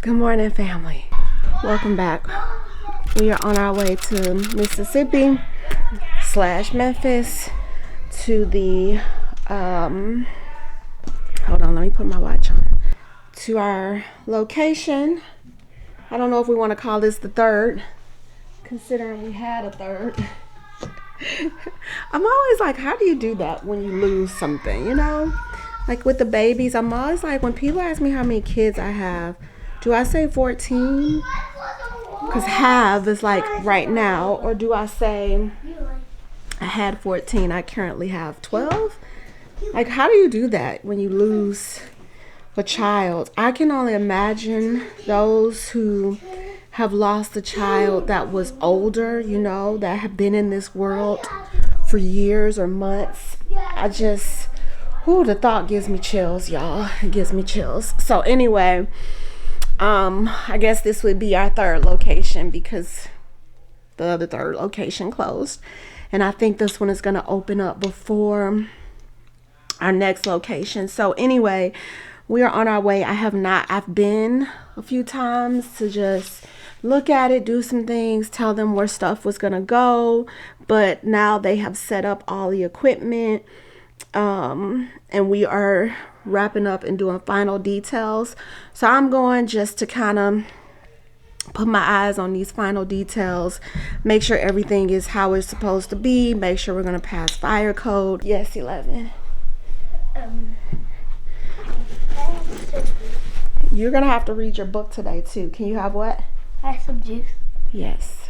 Good morning, family. Welcome back. We are on our way to Mississippi / Memphis to the hold on, let me put my watch on. To our location. I don't know if we want to call this the third, considering we had a third. I'm always like, how do you do that when you lose something, you know? Like with the babies, I'm always like, when people ask me how many kids I have, do I say 14? Because have is like right now. Or do I say I had 14, I currently have 12? Like, how do you do that when you lose a child? I can only imagine those who have lost a child that was older, you know, that have been in this world for years or months. The thought gives me chills, y'all. It gives me chills. So anyway, I guess this would be our third location because the other third location closed. And I think this one is going to open up before our next location. So anyway, we are on our way. I've been a few times to just look at it, do some things, tell them where stuff was going to go. But now they have set up all the equipment. And we are wrapping up and doing final details. So I'm going just to kind of put my eyes on these final details, make sure everything is how it's supposed to be, make sure we're going to pass fire code. Yes, 11. You're going to have to read your book today too. Can you have what? I have some juice. Yes.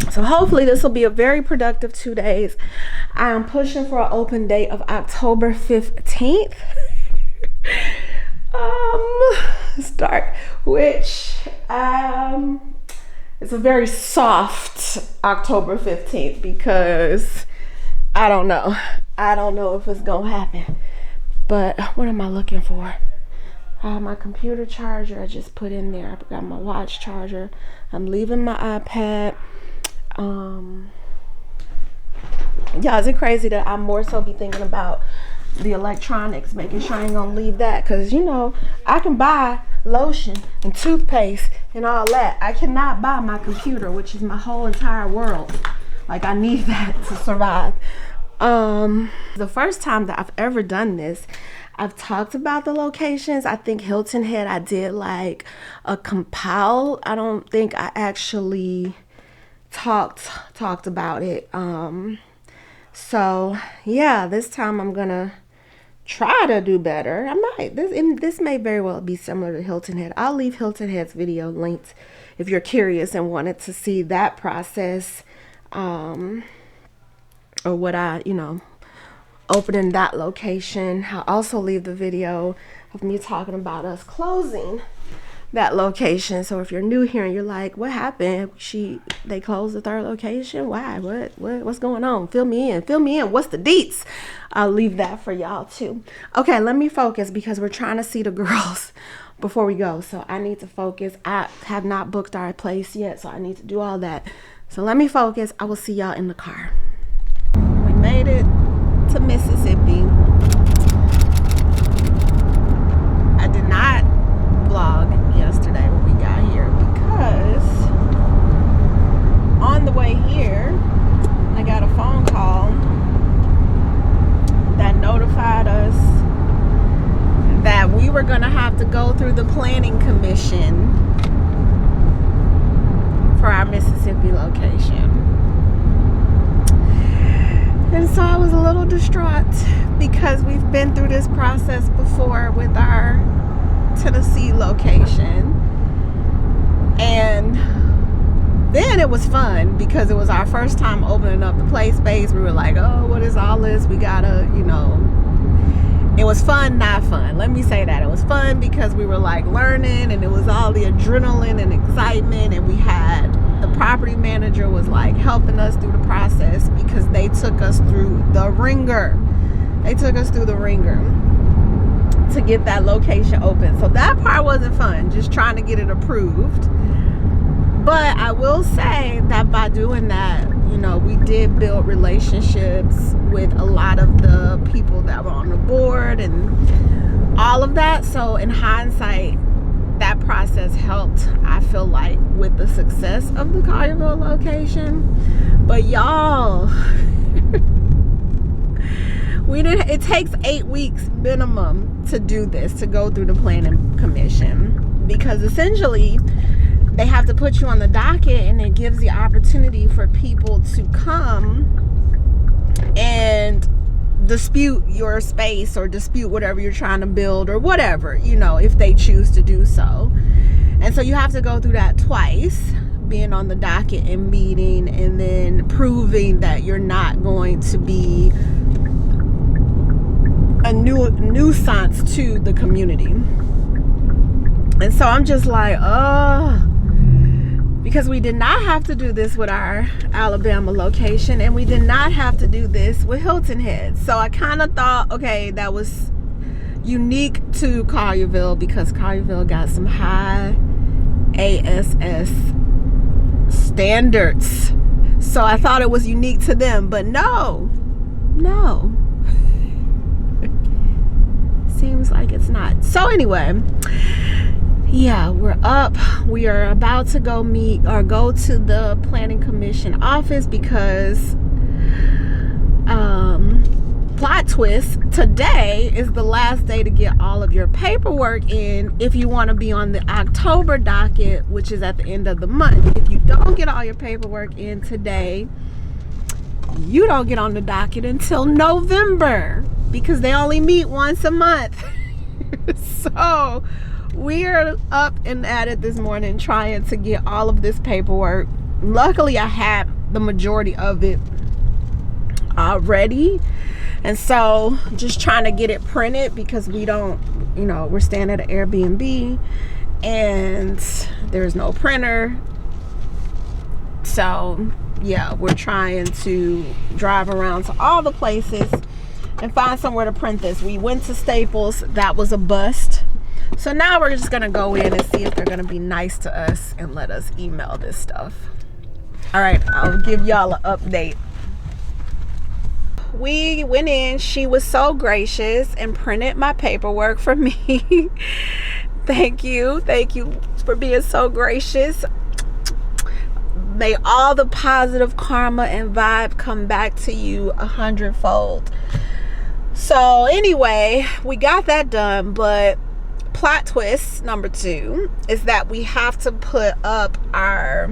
So hopefully this will be a very productive 2 days. I am pushing for an open date of October 15th. Start, which it's a very soft October 15th because I don't know if it's gonna happen. But what am I looking for? I have my computer charger I just put in there. I've got my watch charger. I'm leaving my iPad. Yeah, is it crazy that I more so be thinking about the electronics, making sure I ain't gonna leave that? Because, you know, I can buy lotion and toothpaste and all that. I cannot buy my computer, which is my whole entire world. Like, I need that to survive. The first time that I've ever done this, I've talked about the locations. I think Hilton Head, I did like a compile. I don't think I actually talked about it. So yeah, this time I'm gonna try to do better. I might. This may very well be similar to Hilton Head. I'll leave Hilton Head's video linked if you're curious and wanted to see that process, or what opening that location. I'll also leave the video of me talking about us closing that location. So if you're new here and you're like, what happened? They closed the third location? Why? What's going on? Fill me in. What's the deets? I'll leave that for y'all too. Okay, let me focus because we're trying to see the girls before we go. So I need to focus. I have not booked our place yet, so I need to do all that. So let me focus. I will see y'all in the car. We made it to Mississippi. I did not vlog yesterday when we got here because on the way here I got a phone call that notified us that we were gonna have to go through the planning commission for our Mississippi location. And so I was a little distraught because we've been through this process before with our Tennessee location. And then it was fun because it was our first time opening up the play space. We were like, oh, what is all this? We gotta, it was fun, not fun. Let me say that. It was fun because we were like learning and it was all the adrenaline and excitement, and we had the property manager was like helping us through the process because they took us through the ringer. To get that location open. So that part wasn't fun, just trying to get it approved. But I will say that by doing that, we did build relationships with a lot of the people that were on the board, and all of that. So in hindsight, that process helped, I feel like, with the success of the Collierville location. But y'all, it takes 8 weeks minimum to do this, to go through the planning commission, because essentially they have to put you on the docket, and it gives the opportunity for people to come and dispute your space or dispute whatever you're trying to build or whatever, you know, if they choose to do so. And so you have to go through that twice, being on the docket and meeting, and then proving that you're not going to be a nuisance to the community. And so I'm just like, because we did not have to do this with our Alabama location, and we did not have to do this with Hilton Head. So I kind of thought, okay, that was unique to Collierville, because Collierville got some high ASS standards. So I thought it was unique to them, but no. Seems like it's not. So anyway, yeah, we're up. We are about to go to the planning commission office, because plot twist, today is the last day to get all of your paperwork in if you want to be on the October docket, which is at the end of the month. If you don't get all your paperwork in today, you don't get on the docket until November, because they only meet once a month. So we're up and at it this morning trying to get all of this paperwork. Luckily, I had the majority of it already, and so just trying to get it printed, because we don't, you know, we're staying at an Airbnb and there's no printer. So yeah, we're trying to drive around to all the places and find somewhere to print this. We went to Staples, that was a bust. So now we're just gonna go in and see if they're gonna be nice to us and let us email this stuff. All right, I'll give y'all an update. We went in, she was so gracious and printed my paperwork for me. Thank you for being so gracious. May all the positive karma and vibe come back to you 100-fold. So anyway, we got that done, but plot twist number 2 is that we have to put up our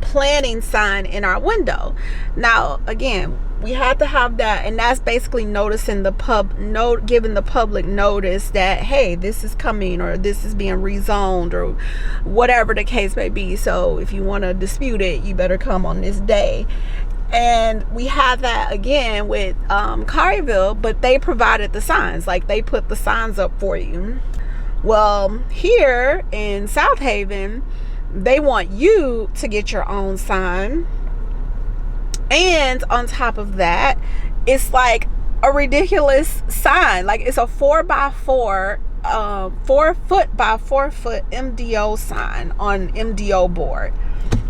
planning sign in our window. Now again, we had to have that, and that's basically noticing the giving the public notice that, hey, this is coming, or this is being rezoned, or whatever the case may be. So if you want to dispute it, you better come on this day. And we had that again with Collierville, but they provided the signs, like they put the signs up for you. Well, here in South Haven, they want you to get your own sign. And on top of that, it's like a ridiculous sign. Like it's a 4x4, 4 foot by 4 foot MDO sign on MDO board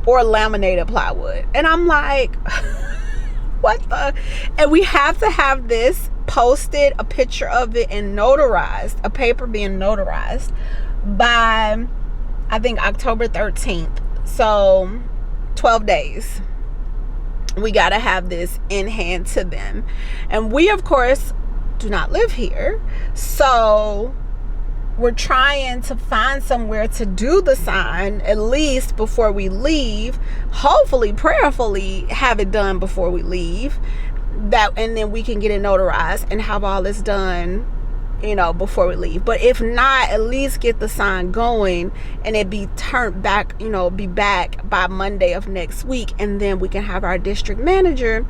or laminated plywood. And I'm like, what the? And we have to have this posted, a picture of it, and notarized, a paper being notarized by, I think, October 13th. So 12 days. We got to have this in hand to them. And we, of course, do not live here. So we're trying to find somewhere to do the sign, at least before we leave. Hopefully, prayerfully, have it done before we leave. And then we can get it notarized and have all this done, you know, before we leave. But if not, at least get the sign going and it be turned back, you know, be back by Monday of next week. And then we can have our district manager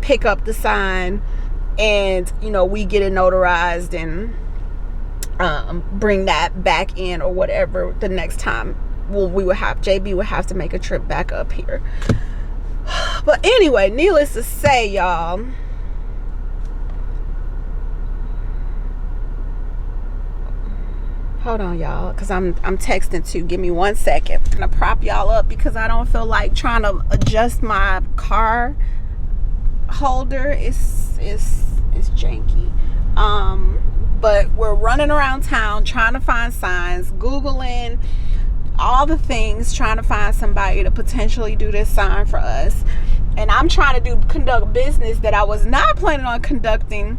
pick up the sign, and, you know, we get it notarized and bring that back in, or whatever the next time. Well, JB would have to make a trip back up here. But anyway, needless to say, y'all, hold on, y'all, because I'm texting too. Give me 1 second. I'm gonna prop y'all up because I don't feel like trying to adjust my car holder. It's janky. but we're running around town trying to find signs, Googling all the things, trying to find somebody to potentially do this sign for us. And I'm trying to conduct business that I was not planning on conducting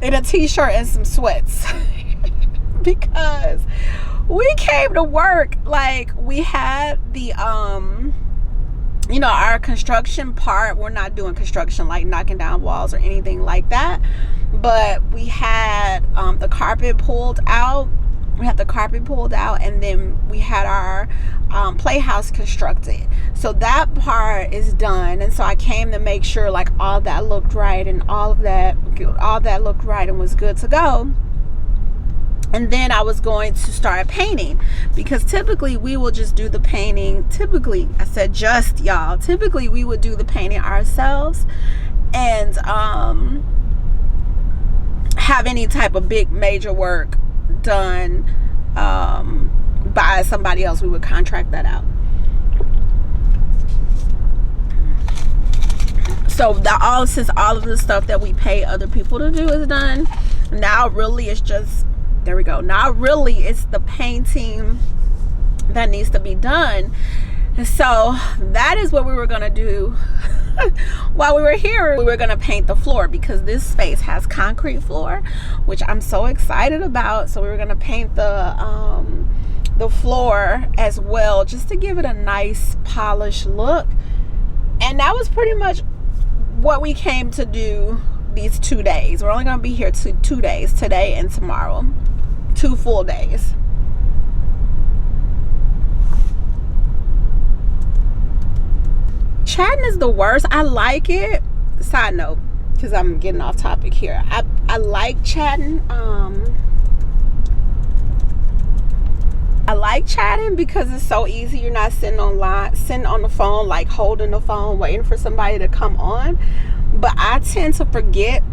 in a t-shirt and some sweats. Because we came to work, like, we had the you know, our construction part. We're not doing construction like knocking down walls or anything like that, but we had the carpet pulled out. We had the carpet pulled out, and then we had our playhouse constructed. So that part is done, and so I came to make sure like all that looked right, and all that looked right and was good to go. And then I was going to start painting, because typically we will just do the painting. Typically, I said just, y'all. Typically we would do the painting ourselves and have any type of big major work done by somebody else. We would contract that out. So since all of the stuff that we pay other people to do is done, now really it's just, there we go. Now really it's the painting that needs to be done. And so that is what we were going to do. While we were here, we were going to paint the floor, because this space has concrete floor, which I'm so excited about. So we were going to paint the floor as well, just to give it a nice polished look. And that was pretty much what we came to do these 2 days. We're only going to be here 2 days, today and tomorrow. 2 full days. Chatting is the worst. I like it. Side note, because I'm getting off topic here. I like chatting. I like chatting because it's so easy. You're not sitting on the phone, like holding the phone, waiting for somebody to come on. But I tend to forget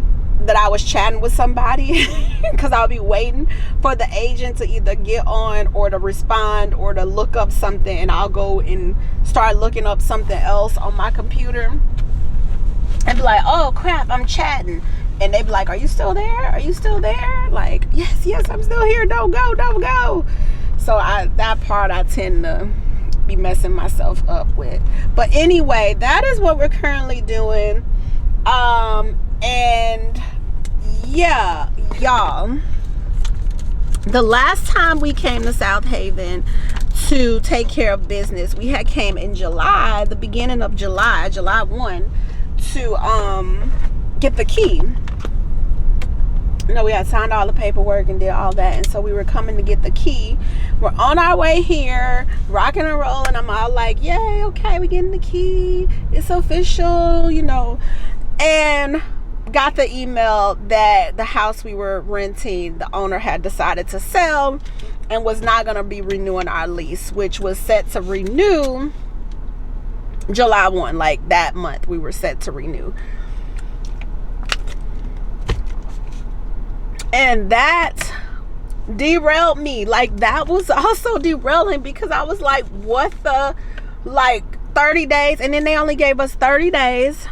that I was chatting with somebody because I'll be waiting for the agent to either get on or to respond or to look up something, and I'll go and start looking up something else on my computer and be like, oh crap, I'm chatting. And they be like, are you still there? Are you still there? Like, yes, I'm still here. Don't go. So that part I tend to be messing myself up with. But anyway, that is what we're currently doing. And yeah, y'all, the last time we came to South Haven to take care of business, we had came in July, the beginning of July 1, to get the key. You know, we had signed all the paperwork and did all that, and so we were coming to get the key. We're on our way here, rocking and rolling. I'm all like, yay, okay, we're getting the key, it's official, you know. And got the email that the house we were renting, the owner had decided to sell and was not going to be renewing our lease, which was set to renew July 1. Like that month we were set to renew. And that derailed me. Like, that was also derailing, because I was like, what the, like 30 days, and then they only gave us 30 days.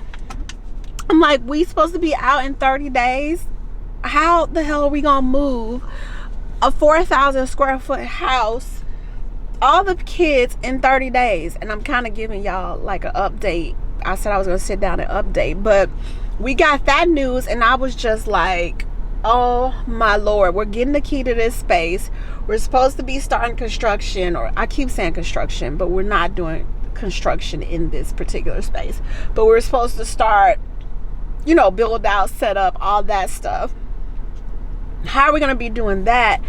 I'm like, we supposed to be out in 30 days? How the hell are we gonna move a 4,000 square foot house, all the kids, in 30 days? And I'm kind of giving y'all like an update. I said I was gonna sit down and update, but we got that news, and I was just like, oh my Lord, we're getting the key to this space. We're supposed to be starting construction, or I keep saying construction, but we're not doing construction in this particular space. But we're supposed to start, you know, build out, set up, all that stuff. How are we going to be doing that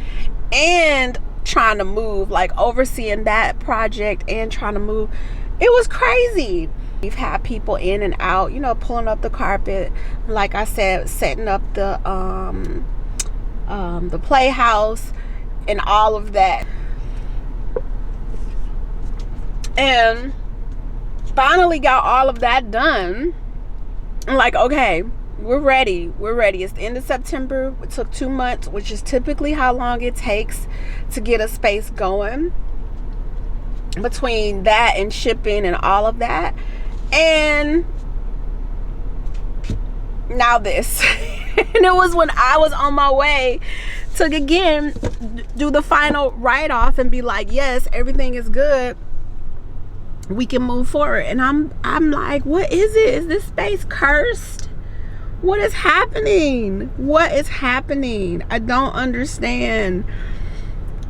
and trying to move, like overseeing that project and trying to move? It was crazy. We've had people in and out, you know, pulling up the carpet, like I said, setting up the playhouse and all of that. And finally got all of that done. I'm like, okay, we're ready. It's the end of September. It took 2 months, which is typically how long it takes to get a space going, between that and shipping and all of that. And now this. And it was when I was on my way to, again, do the final write-off and be like, yes, everything is good, we can move forward. And I'm like, what is it? Is this space cursed? What is happening? What is happening? I don't understand.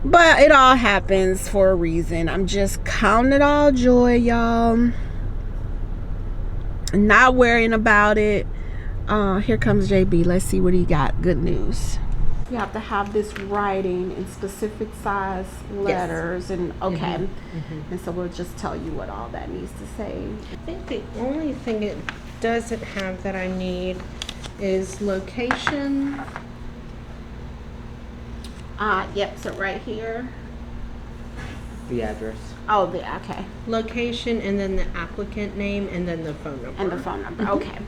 But it all happens for a reason. I'm just counting it all joy, y'all. Not worrying about it. Here comes JB. Let's see what he got. Good news. You have to have this writing in specific size letters. Yes. And okay. And so we'll just tell you what all that needs to say. I think the only thing it doesn't have that I need is location. Yep, so right here. The address. Oh, okay. Location, and then the applicant name, and then the phone number. And the phone number, okay.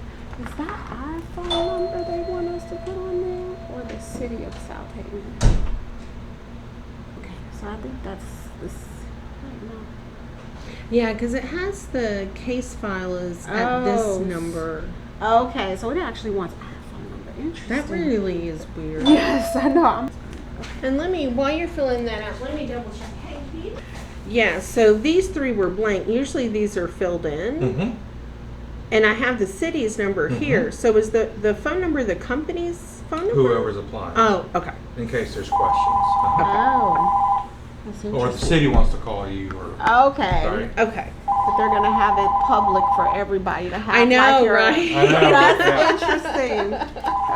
Is that our phone number they want us to put on there? Or the city of South Haven? Okay, so I think that's this. I don't know. Yeah, because it has the case file is at this number. Okay, so it actually wants our phone number. Interesting. That really is weird. Yes, I know. And while you're filling that out, let me double check. Hey, yeah, so these 3 were blank. Usually these are filled in. And I have the city's number here. So is the phone number the company's phone number? Whoever's applying. Oh, okay. In case there's questions. Oh. That's Or if the city wants to call you or. Okay. Sorry. Okay. But they're going to have it public for everybody to have. I know, like right? I know. That's Yeah. interesting.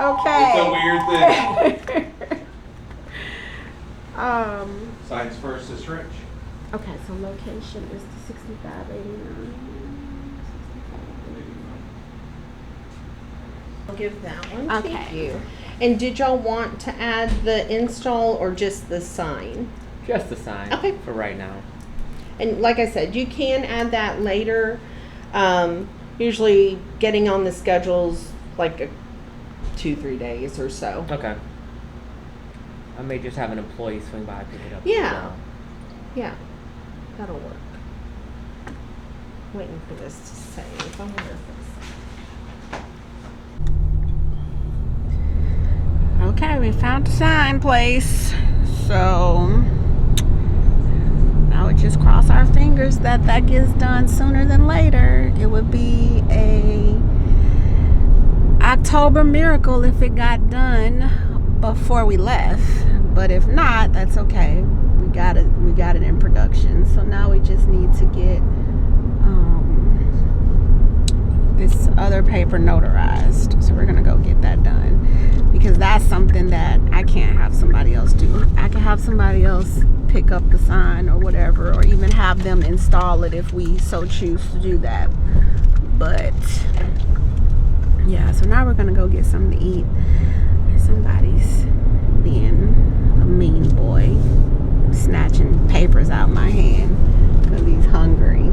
Okay. It's a weird thing. Science first is rich. Okay, so location is the 6589. I'll give that one. Okay. Thank you. And did y'all want to add the install or just the sign? Just the sign. Okay. For right now. And like I said, you can add that later. Usually getting on the schedules like 2-3 days or so. Okay. I may just have an employee swing by and pick it up. Yeah. Yeah. That'll work. Waiting for this to save. I wonder if it's... Okay, we found the sign place. So I would just cross our fingers that gets done sooner than later. It would be a October miracle if it got done before we left. But if not, that's okay. We got it in production. So now we just need to get this other paper notarized. So we're gonna go get that done, because that's something that I can't have somebody else do. I can have somebody else pick up the sign or whatever, or even have them install it if we so choose to do that. But yeah, so now we're gonna go get something to eat. Somebody's being a mean boy, snatching papers out my hand because he's hungry.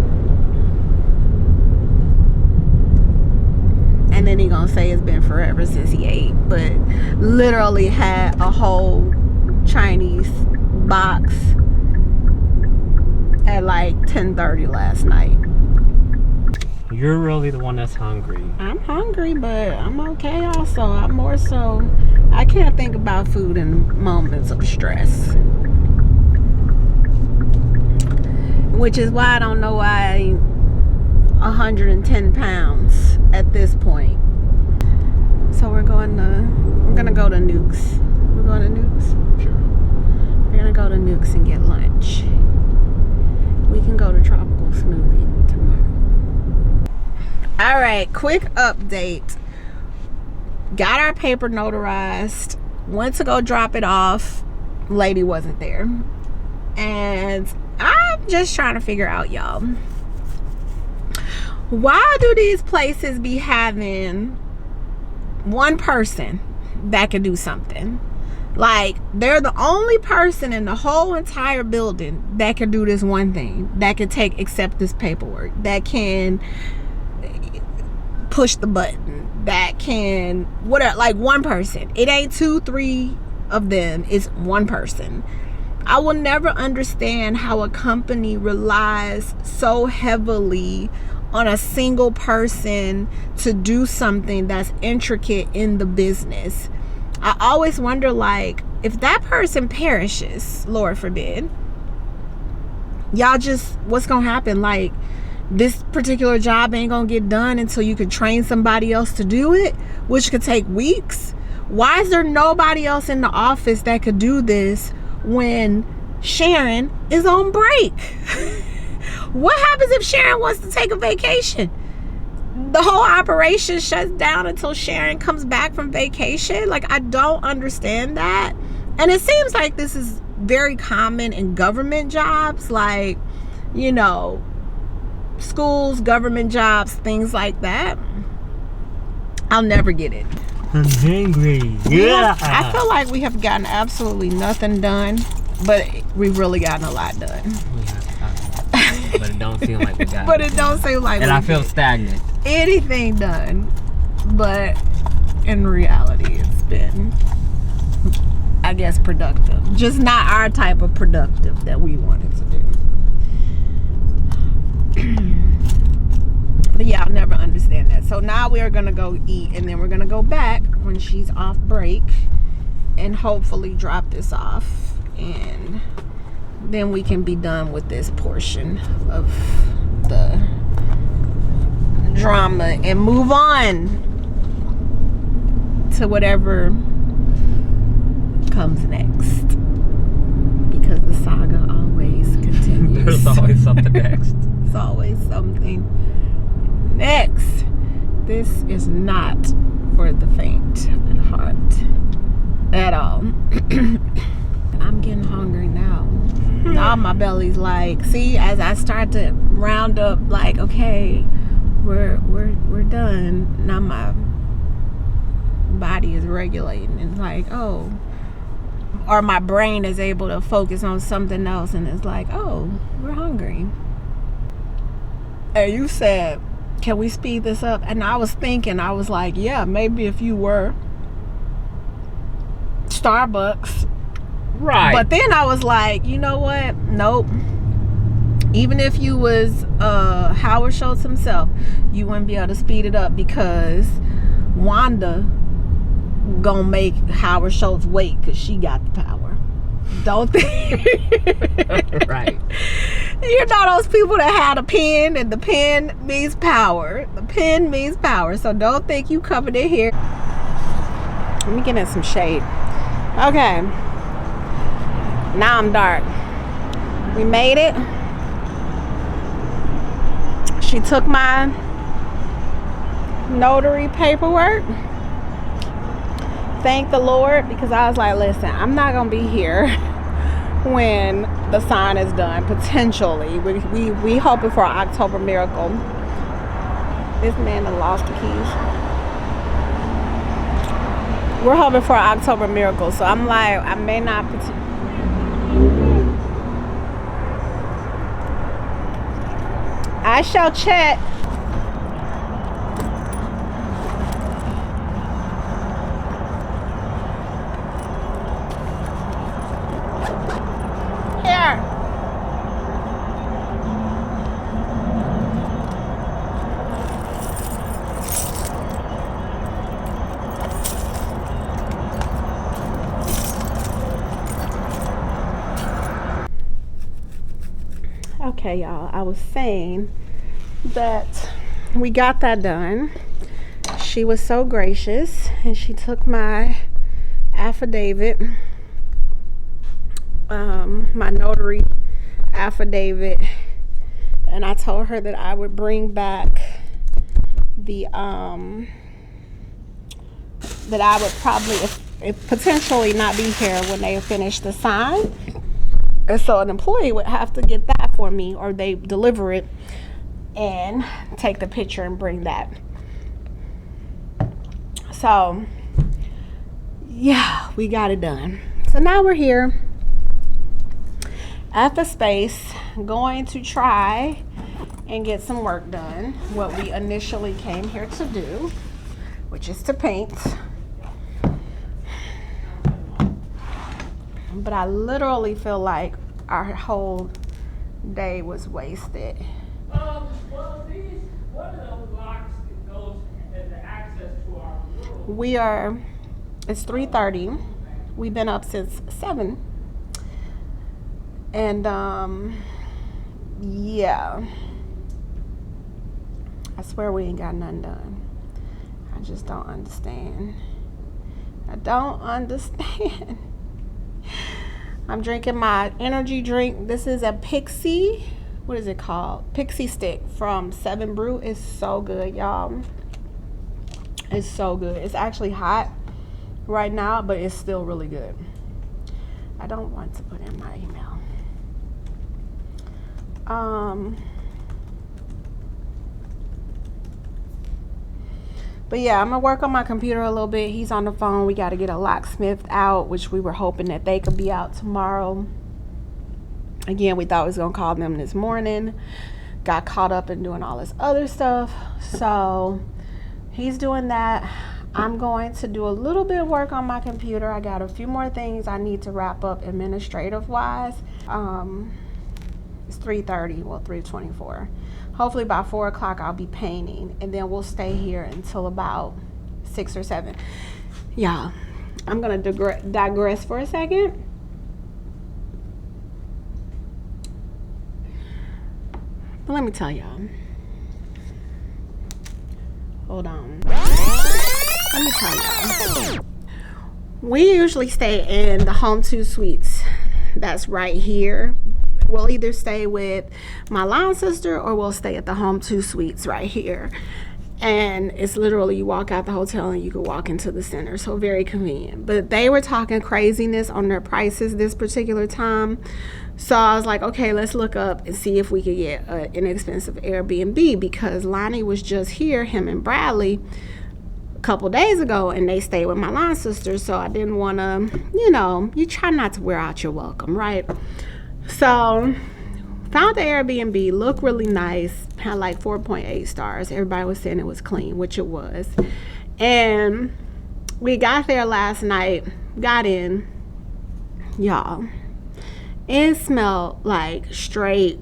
And then he gonna say it's been forever since he ate, but literally had a whole Chinese box at like 10:30 last night. You're really the one that's hungry. I'm hungry, but I'm okay also. I'm more so, I can't think about food in moments of stress. Which is why I don't know why I ain't 110 pounds at this point. So we're gonna go to Nukes. We're going to Nukes? Sure. We're gonna go to Nukes and get lunch. We can go to Tropical Smoothie tomorrow. All right, quick update. Got our paper notarized. Went to go drop it off. Lady wasn't there. And I'm just trying to figure out, y'all, why do these places be having one person that can do something? Like, they're the only person in the whole entire building that can do this one thing, that can accept this paperwork, that can push the button, that can whatever. Like, one person. It ain't 2-3 of them, it's one person. I will never understand how a company relies so heavily on a single person to do something that's intricate in the business. I always wonder, like, if that person perishes, Lord forbid, y'all just, what's gonna happen? Like, this particular job ain't gonna get done until you can train somebody else to do it, which could take weeks. Why is there nobody else in the office that could do this when Sharon is on break? What happens if Sharon wants to take a vacation? The whole operation shuts down until Sharon comes back from vacation. Like, I don't understand that. And it seems like this is very common in government jobs, like, you know, schools, government jobs, things like that. I'll never get it. I'm hungry. Yeah. I feel like we have gotten absolutely nothing done, but we've really gotten a lot done. We have, but it don't seem like we got. But it don't seem like And we I feel get stagnant. anything done. But in reality, it's been, I guess, productive. Just not our type of productive that we wanted to do. But yeah, I'll never understand that. So now we are gonna go eat, and then we're gonna go back when she's off break and hopefully drop this off, and then we can be done with this portion of the drama and move on to whatever comes next, because the saga always continues. There's always something next. It's always something next. This is not for the faint at heart at all. I'm getting hungry now. Now my belly's like, see, as I start to round up, like, okay, we're done. Now my body is regulating. It's like, oh, or my brain is able to focus on something else, and it's like, oh, we're hungry. And you said, can we speed this up? And I was thinking, I was like, yeah, maybe if you were Starbucks. Right. But then I was like, you know what? Nope. Even if you was Howard Schultz himself, you wouldn't be able to speed it up, because Wanda gonna make Howard Schultz wait because she got the power. Don't think. Right. You know those people that had a pen, and the pen means power. The pen means power. So don't think you coming in here. Let me get in some shade. Okay. Now I'm dark. We made it. She took my notary paperwork. Thank the Lord, because I was like, listen, I'm not gonna be here when the sign is done. Potentially, we hoping for an October miracle. This man done lost the keys. We're hoping for an October miracle, so I'm like, I may not. I shall check. Here. Okay, y'all, I was saying that we got that done. She was so gracious, and she took my affidavit, my notary affidavit, and I told her that I would bring back the that I would probably if potentially not be here when they finish the sign. And so an employee would have to get that for me, or they deliver it and take the picture and bring that. So yeah, we got it done. So now we're here at the space, going to try and get some work done, what we initially came here to do, which is to paint. But I literally feel like our whole day was wasted. Well, one of those locks goes as the access to our room. We are It's 3:30. We've been up since 7. And yeah. I swear we ain't got nothing done. I just don't understand. I don't understand. I'm drinking my energy drink. This is a Pixie. What is it called? Pixie Stick from 7 Brew. It's so good, y'all. It's so good. It's actually hot right now, but it's still really good. I don't want to put in my email. But yeah, I'm gonna work on my computer a little bit. He's on the phone. We got to get a locksmith out, which we were hoping that they could be out tomorrow. Again, we thought we was gonna call them this morning. Got caught up in doing all this other stuff. So he's doing that. I'm going to do a little bit of work on my computer. I got a few more things I need to wrap up administrative wise. It's 3:30, well 3:24. Hopefully by 4 o'clock I'll be painting, and then we'll stay here until about 6 or 7. Yeah, I'm gonna digress for a second. But let me tell y'all. Hold on. Let me tell y'all. We usually stay in the Home 2 Suites. That's right here. We'll either stay with my line sister or we'll stay at the Home 2 Suites right here. And it's literally you walk out the hotel and you can walk into the center. So very convenient. But they were talking craziness on their prices this particular time. So I was like, okay, let's look up and see if we could get an inexpensive Airbnb, because Lonnie was just here, him and Bradley, a couple days ago, and they stayed with my line sister. So I didn't want to, you try not to wear out your welcome, right? So found the Airbnb, looked really nice, had like 4.8 stars. Everybody was saying it was clean, which it was. And we got there last night, got in, y'all. It smelled like straight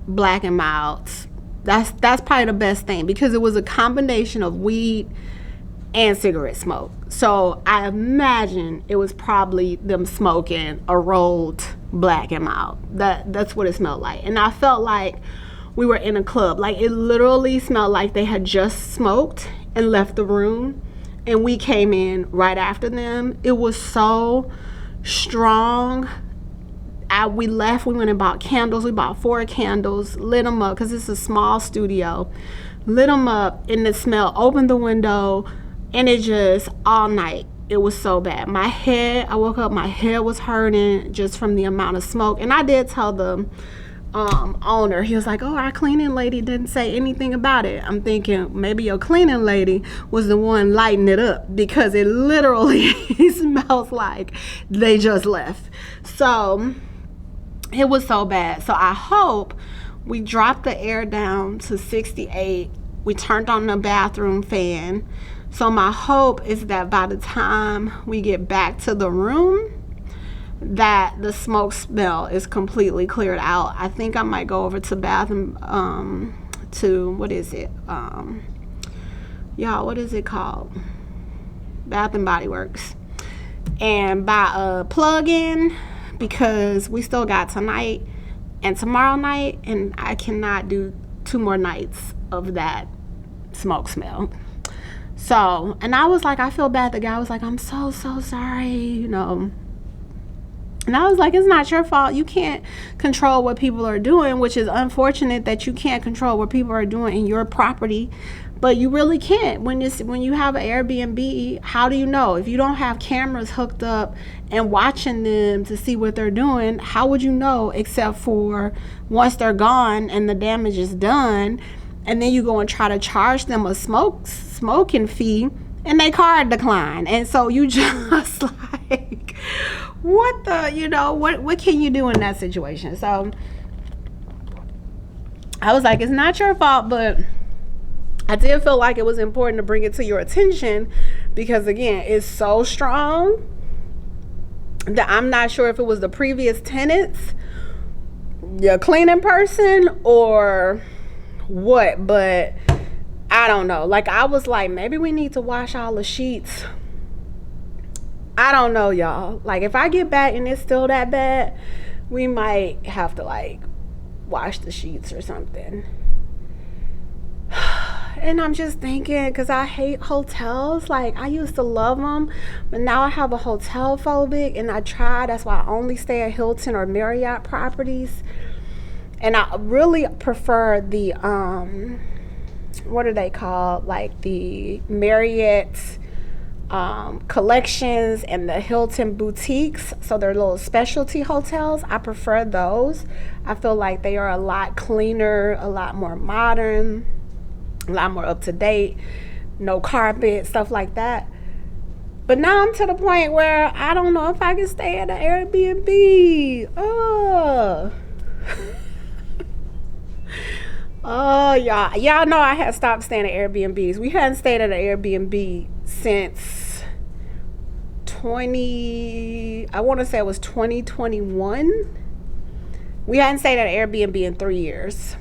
Black and Milds. That's probably the best thing, because it was a combination of weed and cigarette smoke. So I imagine it was probably them smoking a rolled Black and Mild. That's what it smelled like. And I felt like we were in a club. Like, it literally smelled like they had just smoked and left the room, and we came in right after them. It was so strong. We left, we went and bought candles. We bought 4 candles, lit them up, because it's a small studio. Lit them up, and the smell, opened the window, and it just, all night, it was so bad. My head, I woke up, my head was hurting just from the amount of smoke. And I did tell the owner, he was like, oh, our cleaning lady didn't say anything about it. I'm thinking maybe your cleaning lady was the one lighting it up, because it literally smells like they just left. So it was so bad. So I hope we dropped the air down to 68. We turned on the bathroom fan. So my hope is that by the time we get back to the room, that the smoke smell is completely cleared out. I think I might go over to Bath and what is it? Y'all, what is it called? Bath and Body Works. And buy a plug-in, because we still got tonight and tomorrow night, and I cannot do 2 more nights of that smoke smell. So, and I was like, I feel bad. The guy was like, I'm so sorry, And I was like, it's not your fault. You can't control what people are doing, which is unfortunate that you can't control what people are doing in your property. But you really can't. When you have an Airbnb, how do you know? If you don't have cameras hooked up and watching them to see what they're doing, how would you know, except for once they're gone and the damage is done, and then you go and try to charge them a smoking fee, and they card decline. And so you just like, what the, what can you do in that situation? So I was like, it's not your fault, but I did feel like it was important to bring it to your attention, because again, it's so strong that I'm not sure if it was the previous tenants, your cleaning person, or what, but I don't know. Like, I was like, maybe we need to wash all the sheets I don't know, y'all. Like, if I get back and it's still that bad, we might have to, like, wash the sheets or something. And I'm just thinking, because I hate hotels. Like, I used to love them, but now I have a hotel phobic, and I try. That's why I only stay at Hilton or Marriott properties. And I really prefer the, what are they called? Like, the Marriott collections and the Hilton boutiques. So they're little specialty hotels. I prefer those. I feel like they are a lot cleaner, a lot more modern, a lot more up to date, no carpet, stuff like that. But now I'm to the point where I don't know if I can stay at an Airbnb. Oh, y'all know I had stopped staying at Airbnbs. We hadn't stayed at an Airbnb since I want to say it was 2021. We hadn't stayed at an Airbnb in 3 years.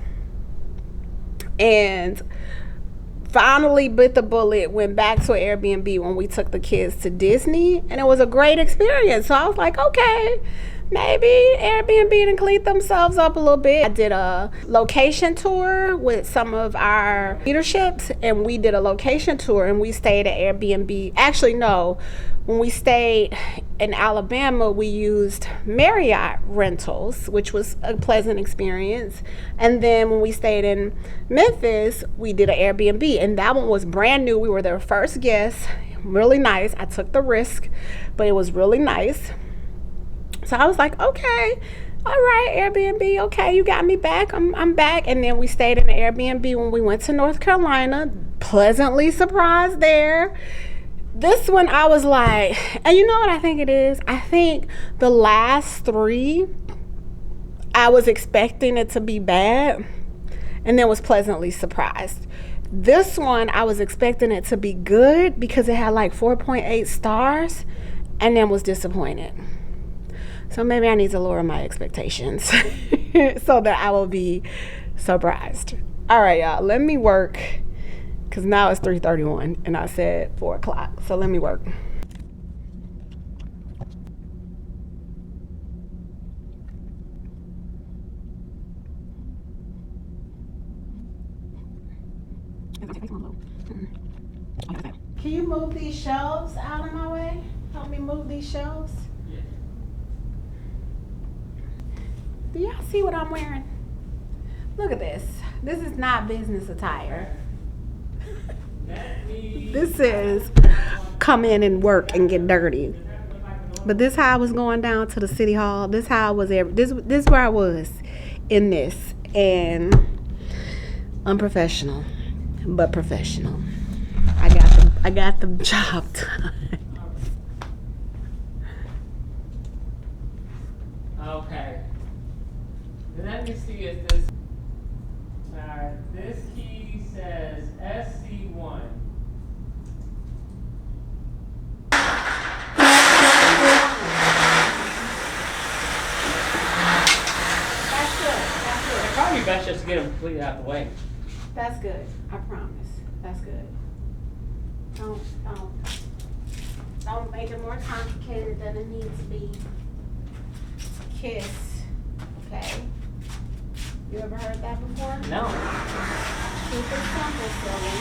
And finally bit the bullet, went back to an Airbnb when we took the kids to Disney, and it was a great experience. So I was like, okay, maybe Airbnb didn't clean themselves up a little bit. I did a location tour with some of our leaderships, and we did a location tour, and we stayed at Airbnb. Actually, no. When we stayed in Alabama, we used Marriott rentals, which was a pleasant experience. And then when we stayed in Memphis, we did an Airbnb, and that one was brand new. We were their first guests. Really nice. I took the risk, but it was really nice. So I was like, okay, all right, Airbnb, okay, you got me back. I'm back. And then we stayed in the Airbnb when we went to North Carolina. Pleasantly surprised there. This one, I was like, and you know what I think it is? I think the last 3, I was expecting it to be bad and then was pleasantly surprised. This one, I was expecting it to be good because it had like 4.8 stars and then was disappointed. So maybe I need to lower my expectations so that I will be surprised. All right, y'all, let me work. Because now it's 3:31 and I said 4 o'clock. So let me work. Can you move these shelves out of my way? Help me move these shelves. Do y'all see what I'm wearing? Look at this. This is not business attire. This is come in and work and get dirty. But this how I was going down to the city hall. This how I was this where I was in this. And unprofessional, but professional. I got the job done. Okay. Let me see if this. Alright, this key says SC1. That's good. It's probably best just to get them completely out the way. That's good. I promise. That's good. Don't make it more complicated than it needs to be. Kiss. Okay. You ever heard that before? No. Keep it simple, silly.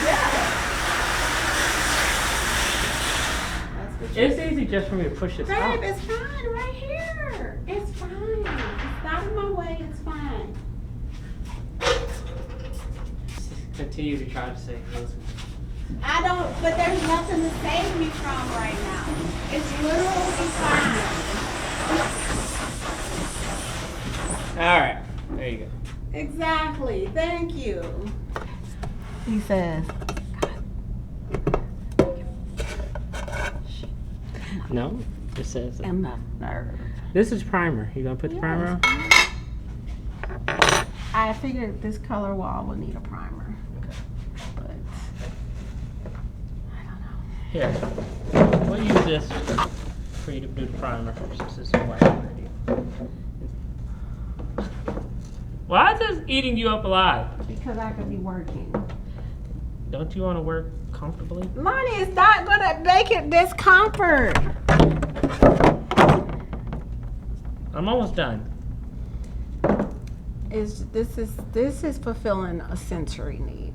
Yeah. That's what you It's easy just for me to push this out. Babe, it's fine right here. It's fine. It's not in my way. It's fine. Continue to try to say those. I don't, but there's nothing to save me from right now. It's literally fine. Alright, there you go. Exactly. Thank you. He says. No, it says. Enough nerve. This is primer. You gonna put the primer on? I figured this color wall would need a primer. Okay. But I don't know. Here. We'll use this for you to do the primer since this is white already. Why is this eating you up alive? Because I could be working. Don't you want to work comfortably. Money is not gonna make it discomfort. I'm almost done. This is fulfilling a sensory need.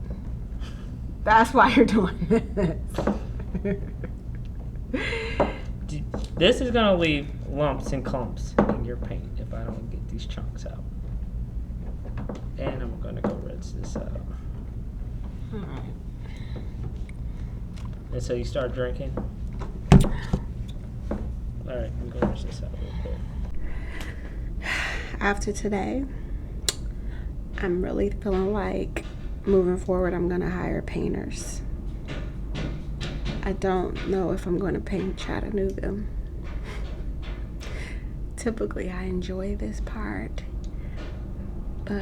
That's why you're doing this. This is gonna leave lumps and clumps in your paint if I don't get these chunks out. And I'm gonna go rinse this out. Alright. And so you start drinking. Alright, I'm gonna rinse this out real quick. After today, I'm really feeling like moving forward I'm gonna hire painters. I don't know if I'm gonna paint Chattanooga. Typically I enjoy this part, but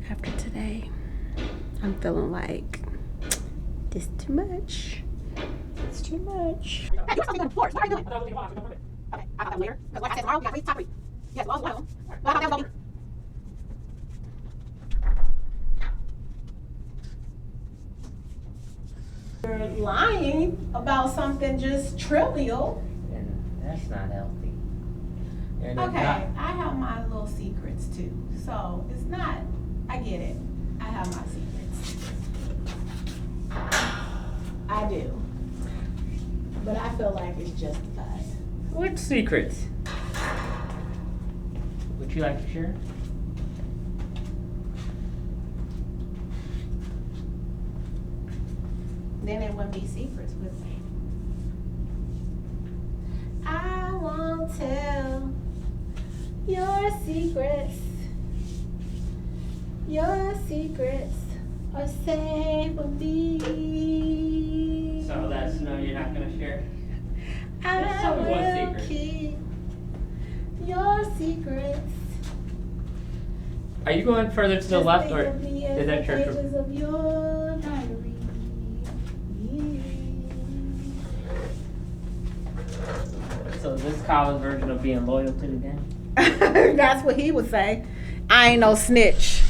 after today I'm feeling like this too much. It's too much. Hey, you're something on the floor. What are you doing? Okay, I'll have that later. Because like I said, tomorrow we got to top 3. Yes, well, one of them. Well, that was going You're lying about something just trivial. And that's not healthy. And Okay, I have my little secrets too. So it's not, I get it. I have my secrets. I do. But I feel like it's justified. What secrets? Would you like to share? Then it wouldn't be secrets, would it? I won't tell your secrets. Your secrets are safe with me. So that's no, you're not gonna share? I Just tell me one will secret. keep your secrets. Are you going further to the Just left think or of me as is that the church? pages of your diary. So this college version of being loyal to the game? That's what he would say. I ain't no snitch.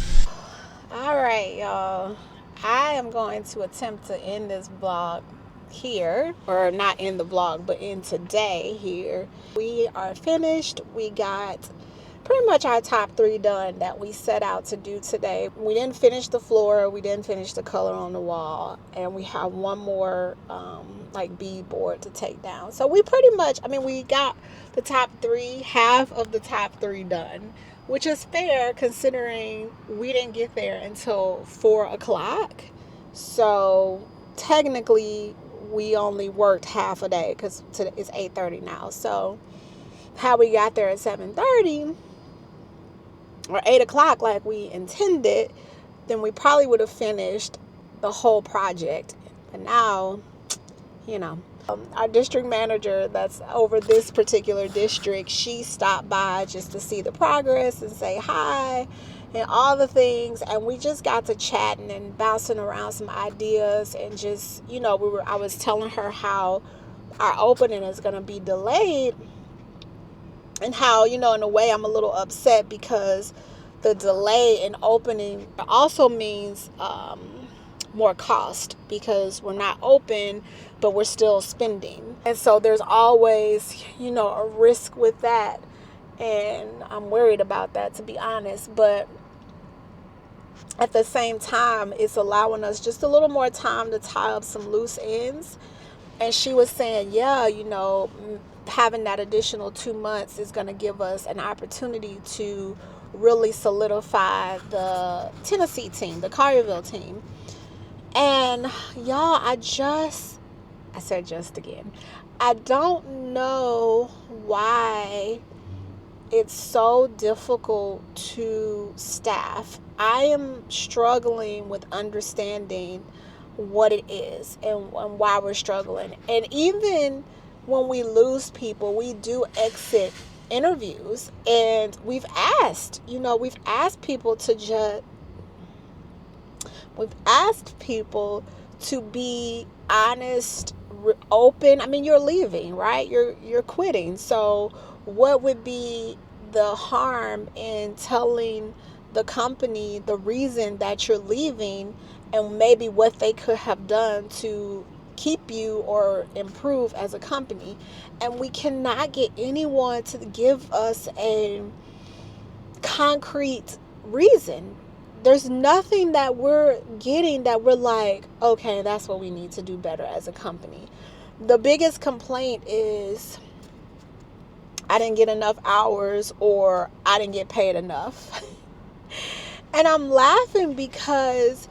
All right, y'all. I am going to attempt to end this vlog here, or not in the vlog, but in today here. We are finished. We got pretty much our top 3 done that we set out to do today. We didn't finish the floor, we didn't finish the color on the wall, and we have one more like beadboard to take down. So we pretty much, I mean, we got the top 3, half of the top 3 done, which is fair considering we didn't get there until 4 o'clock. So technically we only worked half a day because it's 8:30 now. So how we got there at 7:30 or 8 o'clock like we intended, then we probably would have finished the whole project. But now, you know, our district manager that's over this particular district, she stopped by just to see the progress and say hi and all the things, and we just got to chatting and bouncing around some ideas, and just, you know, I was telling her how our opening is going to be delayed, and how, you know, in a way I'm a little upset because the delay in opening also means more cost, because we're not open but we're still spending, and so there's always, you know, a risk with that, and I'm worried about that, to be honest. But at the same time, it's allowing us just a little more time to tie up some loose ends. And she was saying, yeah, you know, having that additional 2 months is going to give us an opportunity to really solidify the Tennessee team, the Collierville team. And y'all, I said just again, I don't know why it's so difficult to staff. I am struggling with understanding what it is and why we're struggling. And even when we lose people, we do exit interviews, and we've asked people to be honest, open. I mean, you're leaving, right? You're quitting. So what would be the harm in telling the company the reason that you're leaving and maybe what they could have done to keep you or improve as a company. And we cannot get anyone to give us a concrete reason. There's nothing that we're getting that we're like, okay, that's what we need to do better as a company. The biggest complaint is I didn't get enough hours or I didn't get paid enough. And I'm laughing because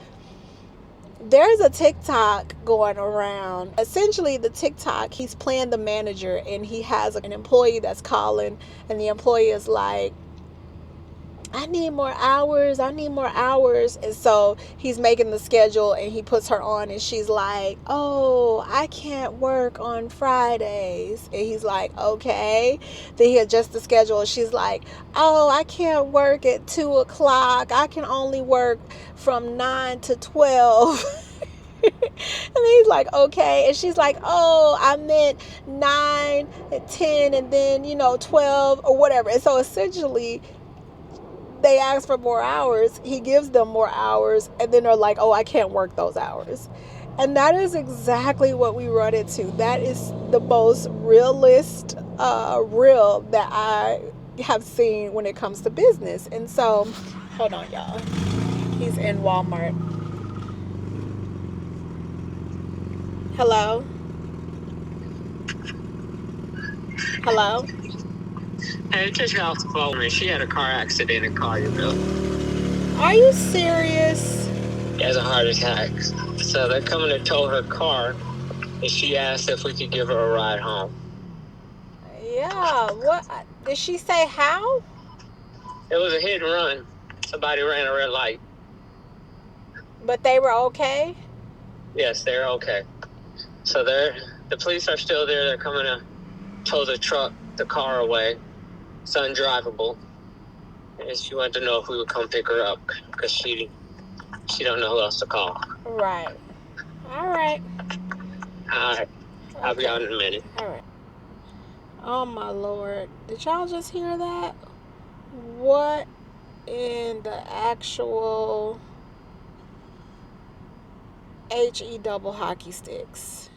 there's a TikTok going around. Essentially, the TikTok, he's playing the manager and he has an employee that's calling, and the employee is like, I need more hours. And so he's making the schedule and he puts her on, and she's like, oh, I can't work on Fridays. And he's like, okay. Then he adjusts the schedule and she's like, oh, I can't work at 2:00. I can only work from 9 to 12. And then he's like, okay. And she's like, oh, I meant 9 and 10 and then, 12 or whatever. And so essentially, they ask for more hours, he gives them more hours, and then they're like, oh, I can't work those hours. And that is exactly what we run into. That is the most real that I have seen when it comes to business. And so, hold on, y'all. He's in Walmart. Hello? Hello? Hey, just got off the phone, man. She had a car accident in Collierville. Are you serious? She has a heart attack. So they're coming to tow her car, and she asked if we could give her a ride home. Yeah. What? Did she say how? It was a hit and run. Somebody ran a red light. But they were okay? Yes, they're okay. So the police are still there. They're coming to tow the car away. It's undrivable. And she wanted to know if we would come pick her up because she don't know who else to call. Right. All right. All right. I'll be on in a minute. All right. Oh, my Lord. Did y'all just hear that? What in the actual HE double hockey sticks?